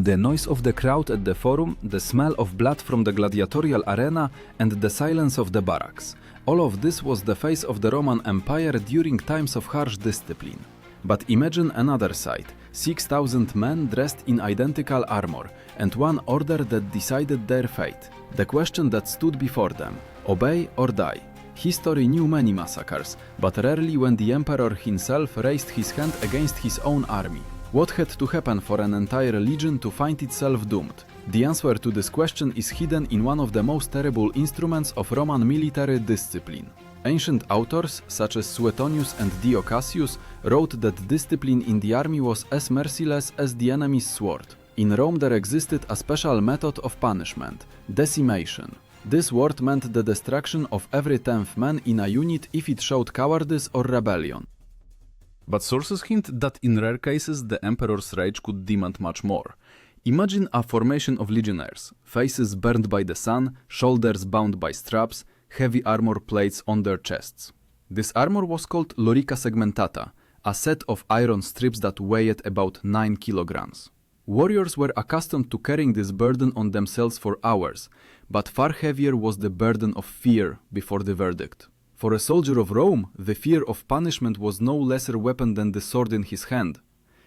The noise of the crowd at the forum, the smell of blood from the gladiatorial arena, and the silence of the barracks. All of this was the face of the Roman Empire during times of harsh discipline. But imagine another side, 6,000 men dressed in identical armor, and one order that decided their fate. The question that stood before them, obey or die. History knew many massacres, but rarely when the emperor himself raised his hand against his own army. What had to happen for an entire legion to find itself doomed? The answer to this question is hidden in one of the most terrible instruments of Roman military discipline. Ancient authors, such as Suetonius and Dio Cassius, wrote that discipline in the army was as merciless as the enemy's sword. In Rome there existed a special method of punishment, decimation. This word meant the destruction of every 10th man in a unit if it showed cowardice or rebellion. But sources hint that in rare cases the emperor's rage could demand much more. Imagine a formation of legionnaires, faces burned by the sun, shoulders bound by straps, heavy armor plates on their chests. This armor was called lorica segmentata, a set of iron strips that weighed about 9 kilograms. Warriors were accustomed to carrying this burden on themselves for hours, but far heavier was the burden of fear before the verdict. For a soldier of Rome, the fear of punishment was no lesser weapon than the sword in his hand.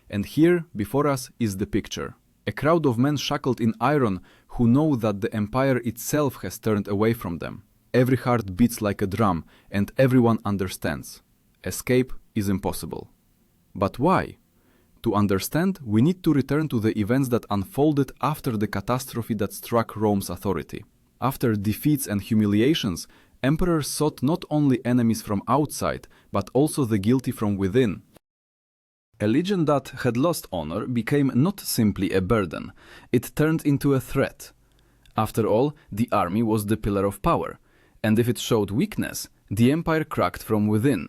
And here, before us, is the picture. A crowd of men shackled in iron who know that the empire itself has turned away from them. Every heart beats like a drum, and everyone understands. Escape is impossible. But why? To understand, we need to return to the events that unfolded after the catastrophe that struck Rome's authority. After defeats and humiliations, emperors sought not only enemies from outside, but also the guilty from within. A legion that had lost honor became not simply a burden, it turned into a threat. After all, the army was the pillar of power, and if it showed weakness, the empire cracked from within.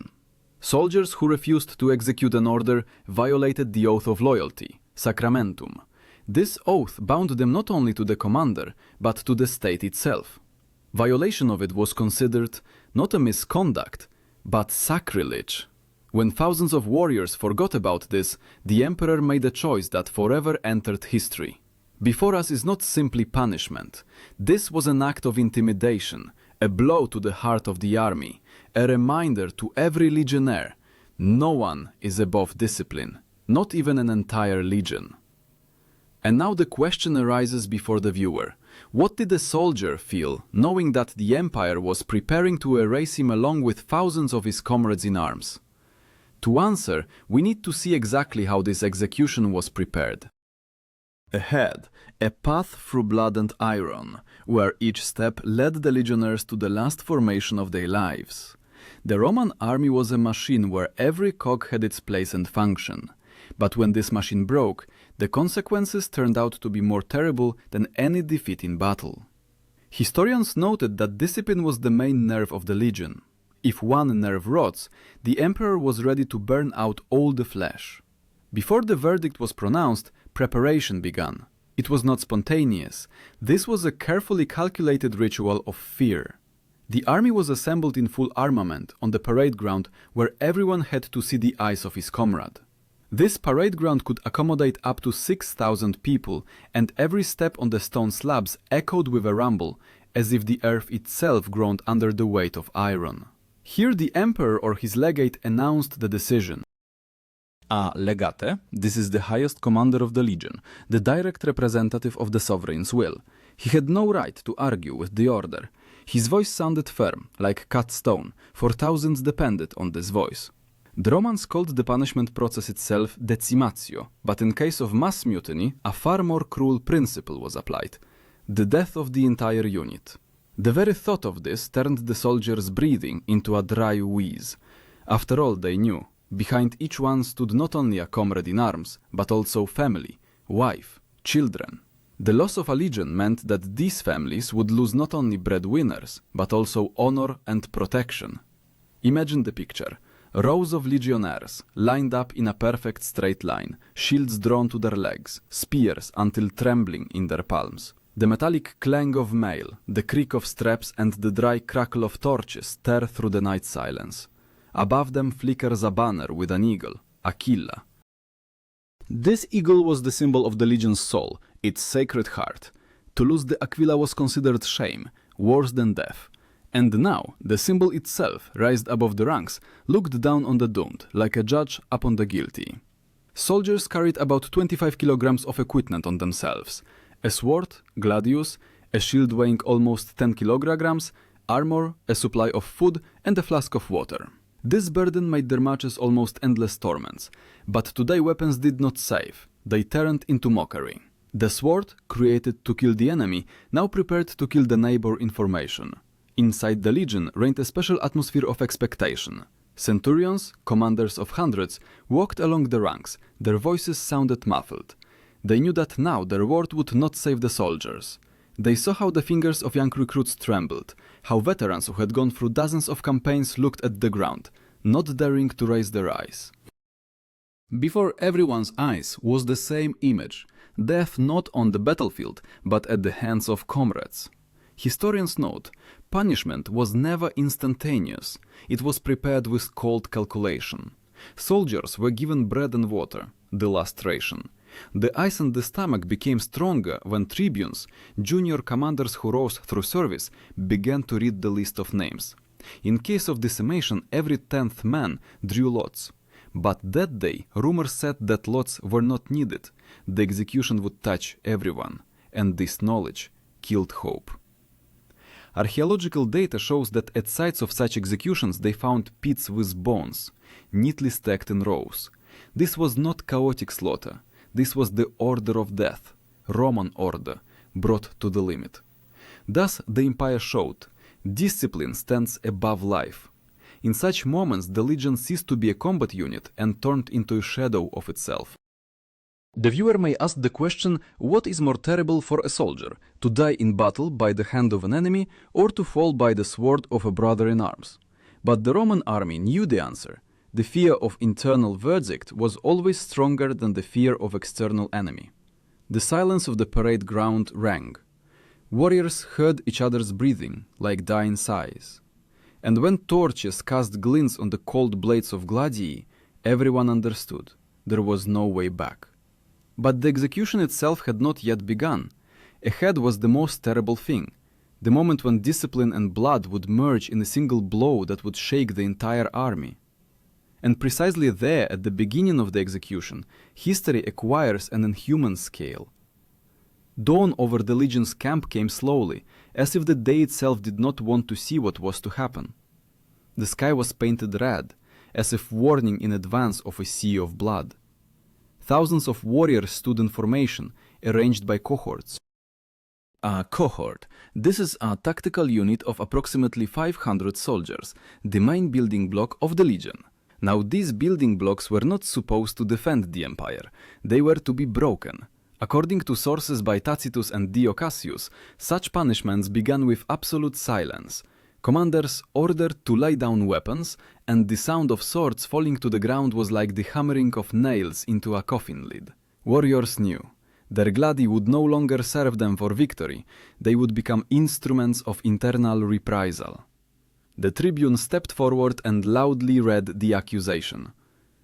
Soldiers who refused to execute an order violated the oath of loyalty, sacramentum. This oath bound them not only to the commander, but to the state itself. Violation of it was considered not a misconduct, but sacrilege. When thousands of warriors forgot about this, the emperor made a choice that forever entered history. Before us is not simply punishment. This was an act of intimidation, a blow to the heart of the army, a reminder to every legionnaire, no one is above discipline, not even an entire legion. And now the question arises before the viewer. What did the soldier feel, knowing that the empire was preparing to erase him along with thousands of his comrades in arms? To answer, we need to see exactly how this execution was prepared. Ahead, a path through blood and iron, where each step led the legionnaires to the last formation of their lives. The Roman army was a machine where every cog had its place and function. But when this machine broke, the consequences turned out to be more terrible than any defeat in battle. Historians noted that discipline was the main nerve of the legion. If one nerve rots, the emperor was ready to burn out all the flesh. Before the verdict was pronounced, preparation began. It was not spontaneous. This was a carefully calculated ritual of fear. The army was assembled in full armament on the parade ground where everyone had to see the eyes of his comrade. This parade ground could accommodate up to 6,000 people, and every step on the stone slabs echoed with a rumble, as if the earth itself groaned under the weight of iron. Here the emperor or his legate announced the decision. A legate, this is the highest commander of the legion, the direct representative of the sovereign's will. He had no right to argue with the order. His voice sounded firm, like cut stone, for thousands depended on this voice. The Romans called the punishment process itself decimatio, but in case of mass mutiny, a far more cruel principle was applied: the death of the entire unit. The very thought of this turned the soldiers' breathing into a dry wheeze. After all, they knew, behind each one stood not only a comrade in arms, but also family, wife, children. The loss of a legion meant that these families would lose not only breadwinners, but also honor and protection. Imagine the picture. Rows of legionnaires, lined up in a perfect straight line, shields drawn to their legs, spears until trembling in their palms. The metallic clang of mail, the creak of straps, and the dry crackle of torches tear through the night silence. Above them flickers a banner with an eagle, Aquila. This eagle was the symbol of the legion's soul. its sacred heart. To lose the Aquila was considered shame, worse than death. And now, the symbol itself, raised above the ranks, looked down on the doomed, like a judge upon the guilty. Soldiers carried about 25 kilograms of equipment on themselves. A sword, gladius, a shield weighing almost 10 kilograms, armor, a supply of food, and a flask of water. This burden made their marches almost endless torments. But today weapons did not save. They turned into mockery. The sword, created to kill the enemy, now prepared to kill the neighbor in formation. Inside the legion reigned a special atmosphere of expectation. Centurions, commanders of hundreds, walked along the ranks. Their voices sounded muffled. They knew that now their word would not save the soldiers. They saw how the fingers of young recruits trembled, how veterans who had gone through dozens of campaigns looked at the ground, not daring to raise their eyes. Before everyone's eyes was the same image, death not on the battlefield, but at the hands of comrades. Historians note, punishment was never instantaneous. It was prepared with cold calculation. Soldiers were given bread and water, the last ration. The ice in the stomach became stronger when tribunes, junior commanders who rose through service, began to read the list of names. In case of decimation, every 10th man drew lots. But that day, rumors said that lots were not needed. The execution would touch everyone, and this knowledge killed hope. Archaeological data shows that at sites of such executions they found pits with bones, neatly stacked in rows. This was not chaotic slaughter. This was the order of death, Roman order, brought to the limit. Thus the empire showed, discipline stands above life. In such moments the legion ceased to be a combat unit and turned into a shadow of itself. The viewer may ask the question, what is more terrible for a soldier, to die in battle by the hand of an enemy or to fall by the sword of a brother in arms? But the Roman army knew the answer. The fear of internal verdict was always stronger than the fear of external enemy. The silence of the parade ground rang. Warriors heard each other's breathing, like dying sighs. And when torches cast glints on the cold blades of gladii, everyone understood there was no way back. But the execution itself had not yet begun. Ahead was the most terrible thing, the moment when discipline and blood would merge in a single blow that would shake the entire army. And precisely there, at the beginning of the execution, history acquires an inhuman scale. Dawn over the legion's camp came slowly, as if the day itself did not want to see what was to happen. The sky was painted red, as if warning in advance of a sea of blood. Thousands of warriors stood in formation, arranged by cohorts. A cohort. This is a tactical unit of approximately 500 soldiers, the main building block of the legion. Now these building blocks were not supposed to defend the empire. They were to be broken. According to sources by Tacitus and Dio Cassius, such punishments began with absolute silence. Commanders ordered to lay down weapons, and the sound of swords falling to the ground was like the hammering of nails into a coffin lid. Warriors knew. Their gladi would no longer serve them for victory. They would become instruments of internal reprisal. The tribune stepped forward and loudly read the accusation.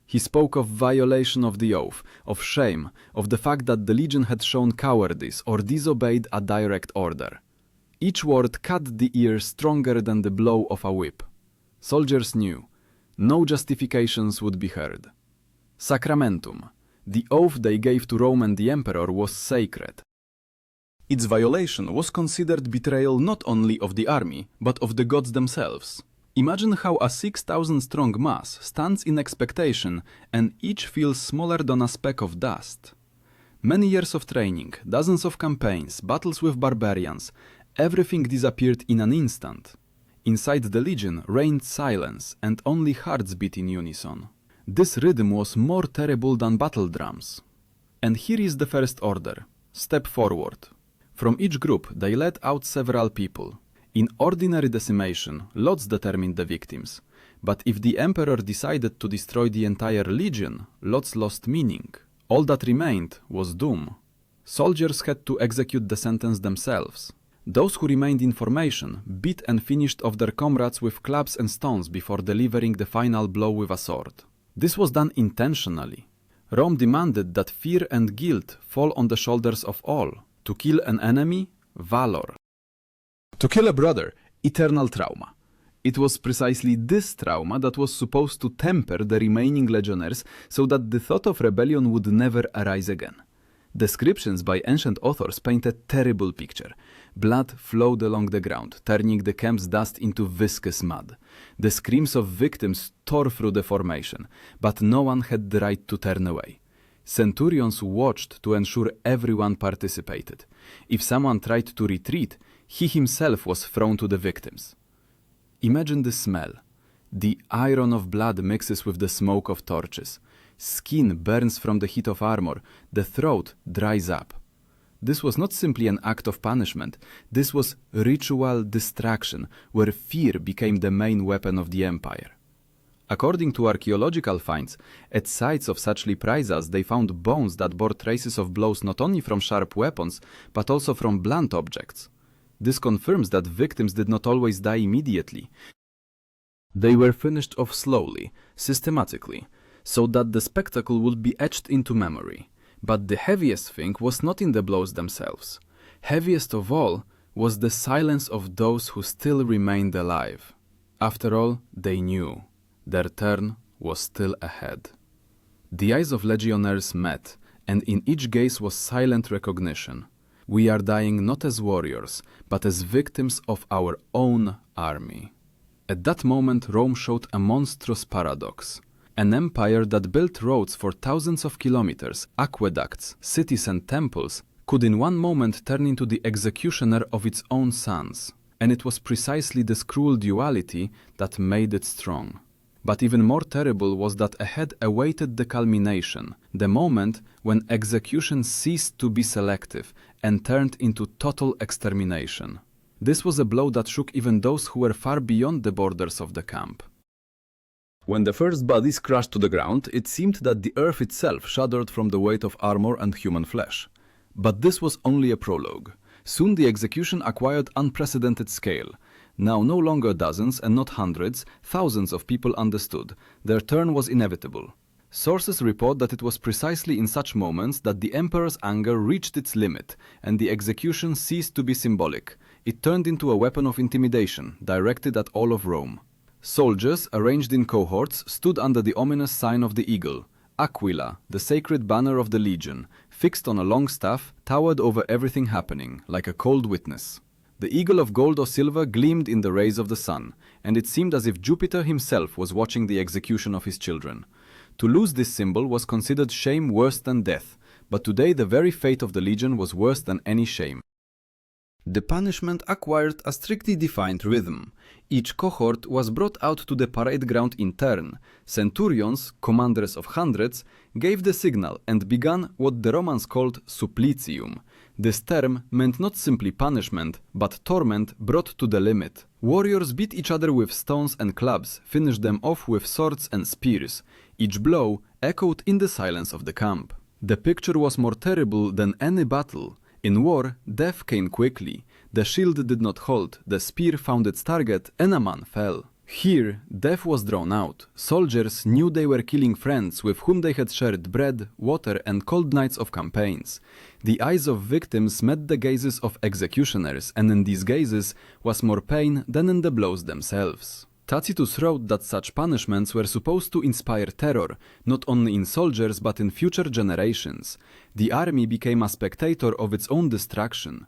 He spoke of violation of the oath, of shame, of the fact that the legion had shown cowardice or disobeyed a direct order. Each word cut the ear stronger than the blow of a whip. Soldiers knew. No justifications would be heard. Sacramentum. The oath they gave to Rome and the emperor was sacred. Its violation was considered betrayal not only of the army, but of the gods themselves. Imagine how a 6,000-strong mass stands in expectation and each feels smaller than a speck of dust. Many years of training, dozens of campaigns, battles with barbarians, everything disappeared in an instant. Inside the legion reigned silence and only hearts beat in unison. This rhythm was more terrible than battle drums. And here is the first order. Step forward. From each group they led out several people. In ordinary decimation, lots determined the victims. But if the emperor decided to destroy the entire legion, lots lost meaning. All that remained was doom. Soldiers had to execute the sentence themselves. Those who remained in formation beat and finished off their comrades with clubs and stones before delivering the final blow with a sword. This was done intentionally. Rome demanded that fear and guilt fall on the shoulders of all. To kill an enemy, valor. To kill a brother, eternal trauma. It was precisely this trauma that was supposed to temper the remaining legionnaires so that the thought of rebellion would never arise again. Descriptions by ancient authors paint a terrible picture. Blood flowed along the ground, turning the camp's dust into viscous mud. The screams of victims tore through the formation, but no one had the right to turn away. Centurions watched to ensure everyone participated. If someone tried to retreat, he himself was thrown to the victims. Imagine the smell. The iron of blood mixes with the smoke of torches. Skin burns from the heat of armor. The throat dries up. This was not simply an act of punishment. This was ritual distraction, where fear became the main weapon of the empire. According to archaeological finds, at sites of such reprisals they found bones that bore traces of blows not only from sharp weapons, but also from blunt objects. This confirms that victims did not always die immediately. They were finished off slowly, systematically, so that the spectacle would be etched into memory. But the heaviest thing was not in the blows themselves. Heaviest of all was the silence of those who still remained alive. After all, they knew. Their turn was still ahead. The eyes of legionnaires met, and in each gaze was silent recognition. We are dying not as warriors, but as victims of our own army. At that moment, Rome showed a monstrous paradox. An empire that built roads for thousands of kilometers, aqueducts, cities and temples, could in one moment turn into the executioner of its own sons. And it was precisely this cruel duality that made it strong. But even more terrible was that ahead awaited the culmination, the moment when execution ceased to be selective and turned into total extermination. This was a blow that shook even those who were far beyond the borders of the camp. When the first bodies crashed to the ground, it seemed that the earth itself shuddered from the weight of armor and human flesh. But this was only a prologue. Soon the execution acquired unprecedented scale. Now no longer dozens and not hundreds, thousands of people understood. Their turn was inevitable. Sources report that it was precisely in such moments that the emperor's anger reached its limit, and the execution ceased to be symbolic. It turned into a weapon of intimidation, directed at all of Rome. Soldiers, arranged in cohorts, stood under the ominous sign of the eagle. Aquila, the sacred banner of the legion, fixed on a long staff, towered over everything happening, like a cold witness. The eagle of gold or silver gleamed in the rays of the sun, and it seemed as if Jupiter himself was watching the execution of his children. To lose this symbol was considered shame worse than death, but today the very fate of the legion was worse than any shame. The punishment acquired a strictly defined rhythm. Each cohort was brought out to the parade ground in turn. Centurions, commanders of hundreds, gave the signal and began what the Romans called supplicium. This term meant not simply punishment, but torment brought to the limit. Warriors beat each other with stones and clubs, finished them off with swords and spears. Each blow echoed in the silence of the camp. The picture was more terrible than any battle. In war, death came quickly. The shield did not hold, the spear found its target, and a man fell. Here, death was drawn out. Soldiers knew they were killing friends with whom they had shared bread, water, and cold nights of campaigns. The eyes of victims met the gazes of executioners, and in these gazes was more pain than in the blows themselves. Tacitus wrote that such punishments were supposed to inspire terror, not only in soldiers but in future generations. The army became a spectator of its own destruction.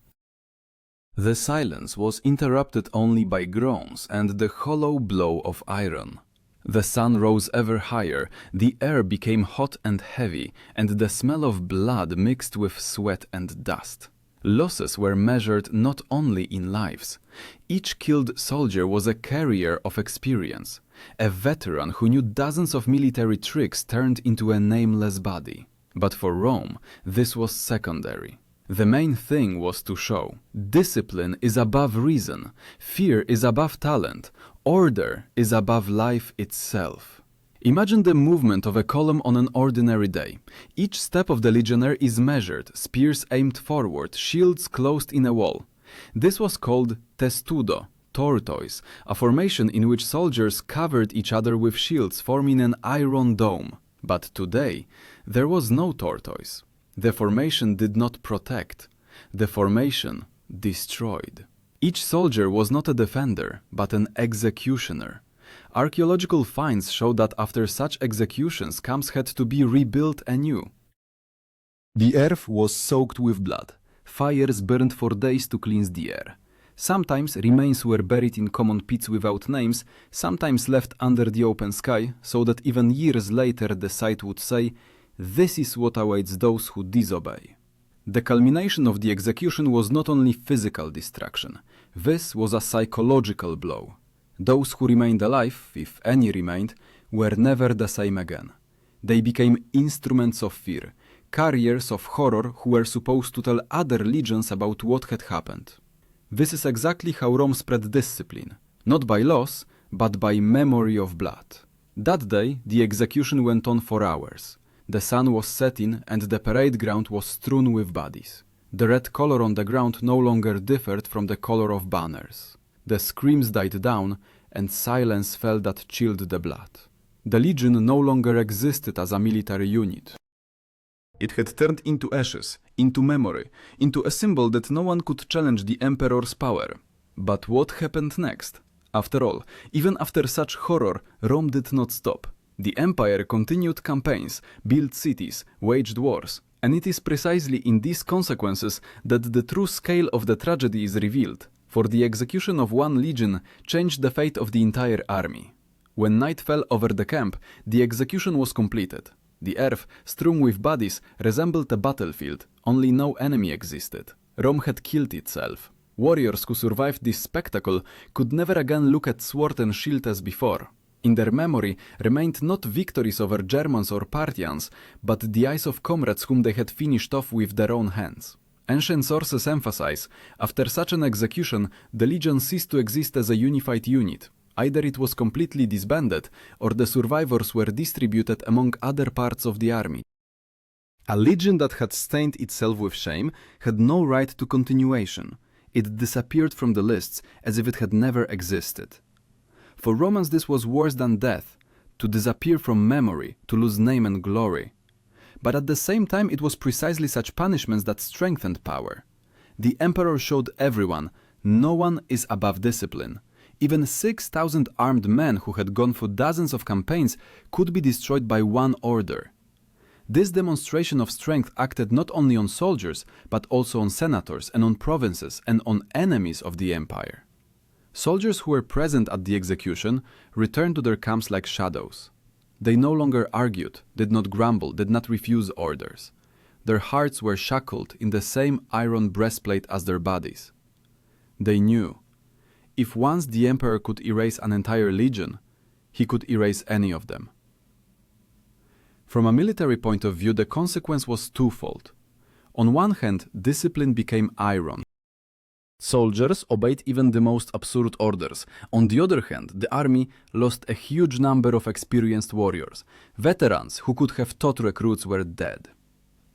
The silence was interrupted only by groans and the hollow blow of iron. The sun rose ever higher, the air became hot and heavy, and the smell of blood mixed with sweat and dust. Losses were measured not only in lives. Each killed soldier was a carrier of experience. A veteran who knew dozens of military tricks turned into a nameless body. But for Rome, this was secondary. The main thing was to show discipline is above reason, fear is above talent, order is above life itself. Imagine the movement of a column on an ordinary day. Each step of the legionnaire is measured, spears aimed forward, shields closed in a wall. This was called testudo, tortoise, a formation in which soldiers covered each other with shields forming an iron dome. But today, There was no tortoise. The formation did not protect. The formation destroyed. Each soldier was not a defender, but an executioner. Archaeological finds show that after such executions, camps had to be rebuilt anew. The earth was soaked with blood. Fires burned for days to cleanse the air. Sometimes remains were buried in common pits without names, sometimes left under the open sky, so that even years later the site would say, "This is what awaits those who disobey." The culmination of the execution was not only physical destruction. This was a psychological blow. Those who remained alive, if any remained, were never the same again. They became instruments of fear, carriers of horror who were supposed to tell other legions about what had happened. This is exactly how Rome spread discipline, not by laws, but by memory of blood. That day, the execution went on for hours. The sun was setting and the parade ground was strewn with bodies. The red color on the ground no longer differed from the color of banners. The screams died down and silence fell that chilled the blood. The legion no longer existed as a military unit. It had turned into ashes, into memory, into a symbol that no one could challenge the emperor's power. But what happened next? After all, even after such horror, Rome did not stop. The empire continued campaigns, built cities, waged wars, and it is precisely in these consequences that the true scale of the tragedy is revealed, for the execution of one legion changed the fate of the entire army. When night fell over the camp, the execution was completed. The earth, strewn with bodies, resembled a battlefield, only no enemy existed. Rome had killed itself. Warriors who survived this spectacle could never again look at sword and shield as before. In their memory remained not victories over Germans or Parthians, but the eyes of comrades whom they had finished off with their own hands. Ancient sources emphasize, after such an execution, the legion ceased to exist as a unified unit. Either it was completely disbanded, or the survivors were distributed among other parts of the army. A legion that had stained itself with shame had no right to continuation. It disappeared from the lists as if it had never existed. For Romans this was worse than death, to disappear from memory, to lose name and glory. But at the same time it was precisely such punishments that strengthened power. The emperor showed everyone, no one is above discipline. Even 6,000 armed men who had gone through dozens of campaigns could be destroyed by one order. This demonstration of strength acted not only on soldiers, but also on senators and on provinces and on enemies of the empire. Soldiers who were present at the execution returned to their camps like shadows. They no longer argued, did not grumble, did not refuse orders. Their hearts were shackled in the same iron breastplate as their bodies. They knew, if once the emperor could erase an entire legion, he could erase any of them. From a military point of view, the consequence was twofold. On one hand, discipline became iron. Soldiers obeyed even the most absurd orders. On the other hand, the army lost a huge number of experienced warriors. Veterans who could have taught recruits were dead.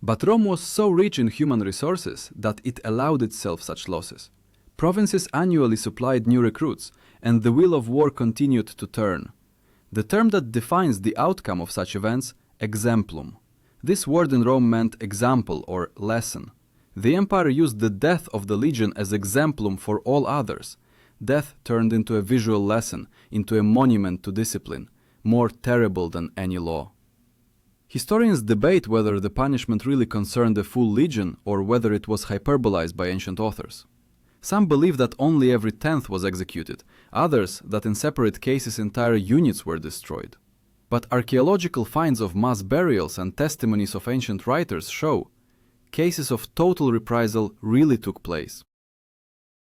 But Rome was so rich in human resources that it allowed itself such losses. Provinces annually supplied new recruits, and the wheel of war continued to turn. The term that defines the outcome of such events, exemplum. This word in Rome meant example or lesson. The empire used the death of the legion as exemplum for all others. Death turned into a visual lesson, into a monument to discipline, more terrible than any law. Historians debate whether the punishment really concerned the full legion or whether it was hyperbolized by ancient authors. Some believe that only every 10th was executed, others that in separate cases entire units were destroyed. But archaeological finds of mass burials and testimonies of ancient writers show cases of total reprisal really took place.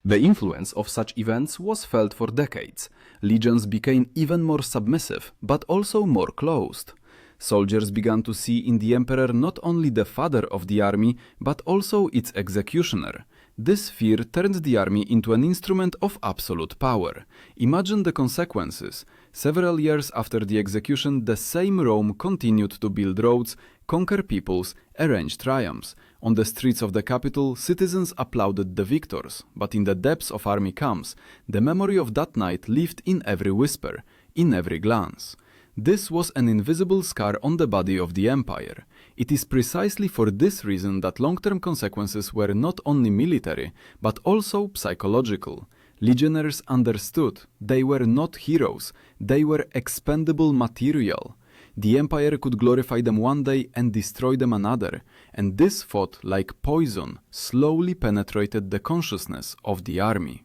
The influence of such events was felt for decades. Legions became even more submissive, but also more closed. Soldiers began to see in the emperor not only the father of the army, but also its executioner. This fear turned the army into an instrument of absolute power. Imagine the consequences. Several years after the execution, the same Rome continued to build roads, conquer peoples, arrange triumphs. On the streets of the capital, citizens applauded the victors, but in the depths of army camps, the memory of that night lived in every whisper, in every glance. This was an invisible scar on the body of the empire. It is precisely for this reason that long-term consequences were not only military, but also psychological. Legionnaires understood they were not heroes, they were expendable material. The empire could glorify them one day and destroy them another, and this thought, like poison, slowly penetrated the consciousness of the army.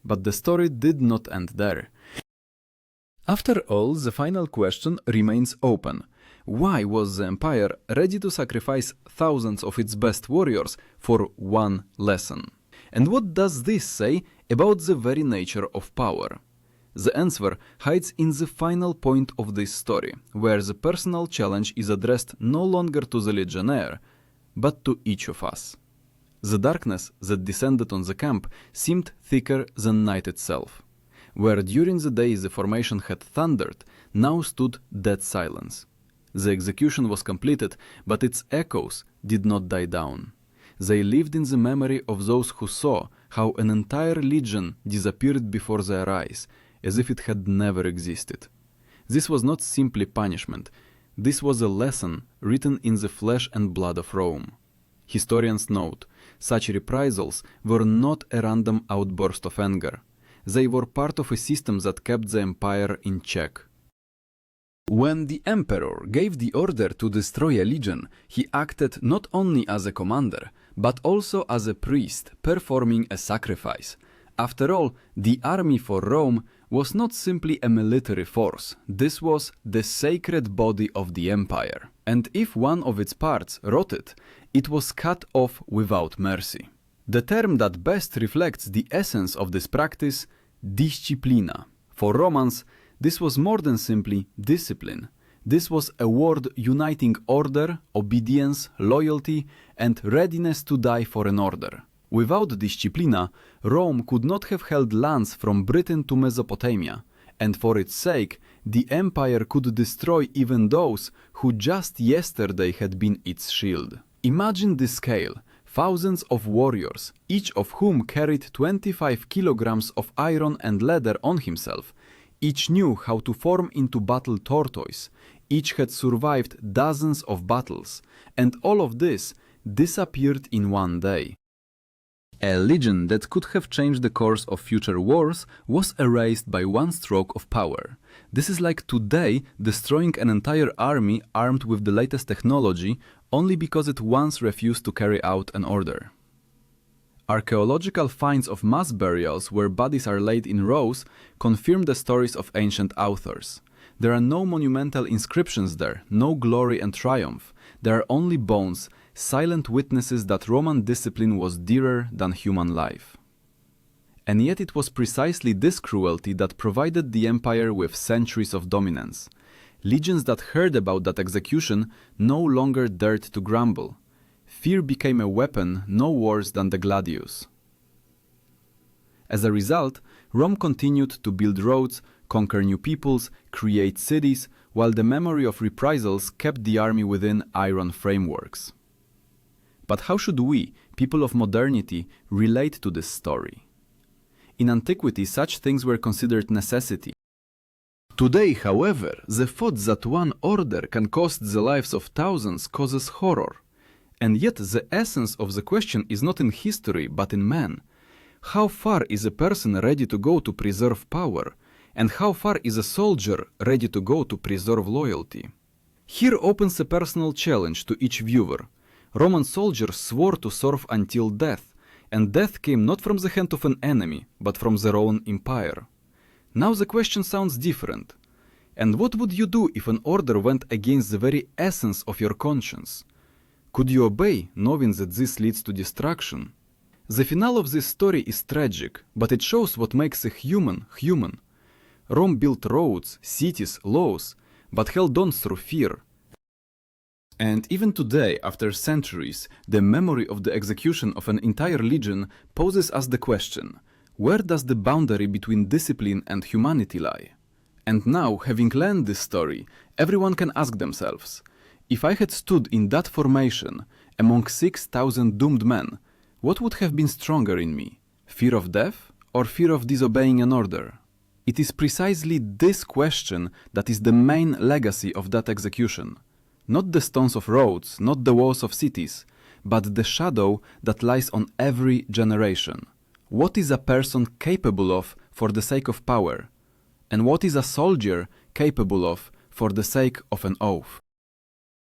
But the story did not end there. After all, the final question remains open. Why was the empire ready to sacrifice thousands of its best warriors for one lesson? And what does this say about the very nature of power? The answer hides in the final point of this story, where the personal challenge is addressed no longer to the legionnaire, but to each of us. The darkness that descended on the camp seemed thicker than night itself. Where during the day the formation had thundered, now stood dead silence. The execution was completed, but its echoes did not die down. They lived in the memory of those who saw how an entire legion disappeared before their eyes, as if it had never existed. This was not simply punishment. This was a lesson written in the flesh and blood of Rome. Historians note, such reprisals were not a random outburst of anger. They were part of a system that kept the empire in check. When the emperor gave the order to destroy a legion, he acted not only as a commander, but also as a priest performing a sacrifice. After all, the army for Rome was not simply a military force. This was the sacred body of the empire. And if one of its parts rotted, it was cut off without mercy. The term that best reflects the essence of this practice, disciplina. For Romans, this was more than simply discipline. This was a word uniting order, obedience, loyalty, and readiness to die for an order. Without disciplina, Rome could not have held lands from Britain to Mesopotamia, and for its sake, the empire could destroy even those who just yesterday had been its shield. Imagine the scale. Thousands of warriors, each of whom carried 25 kilograms of iron and leather on himself. Each knew how to form into battle tortoise. Each had survived dozens of battles. And all of this disappeared in one day. A legion that could have changed the course of future wars was erased by one stroke of power. This is like today destroying an entire army armed with the latest technology only because it once refused to carry out an order. Archaeological finds of mass burials where bodies are laid in rows confirm the stories of ancient authors. There are no monumental inscriptions there, no glory and triumph. There are only bones, silent witnesses that Roman discipline was dearer than human life. And yet it was precisely this cruelty that provided the empire with centuries of dominance. Legions that heard about that execution no longer dared to grumble. Fear became a weapon no worse than the gladius. As a result, Rome continued to build roads, conquer new peoples, create cities, while the memory of reprisals kept the army within iron frameworks. But how should we, people of modernity, relate to this story? In antiquity, such things were considered necessity. Today, however, the thought that one order can cost the lives of thousands causes horror. And yet the essence of the question is not in history, but in man. How far is a person ready to go to preserve power? And how far is a soldier ready to go to preserve loyalty? Here opens a personal challenge to each viewer. Roman soldiers swore to serve until death, and death came not from the hand of an enemy, but from their own empire. Now the question sounds different. And what would you do if an order went against the very essence of your conscience? Could you obey, knowing that this leads to destruction? The finale of this story is tragic, but it shows what makes a human human. Rome built roads, cities, laws, but held on through fear. And even today, after centuries, the memory of the execution of an entire legion poses us the question, where does the boundary between discipline and humanity lie? And now, having learned this story, everyone can ask themselves, if I had stood in that formation among 6,000 doomed men, what would have been stronger in me? Fear of death or fear of disobeying an order? It is precisely this question that is the main legacy of that execution. Not the stones of roads, not the walls of cities, but the shadow that lies on every generation. What is a person capable of for the sake of power? And what is a soldier capable of for the sake of an oath?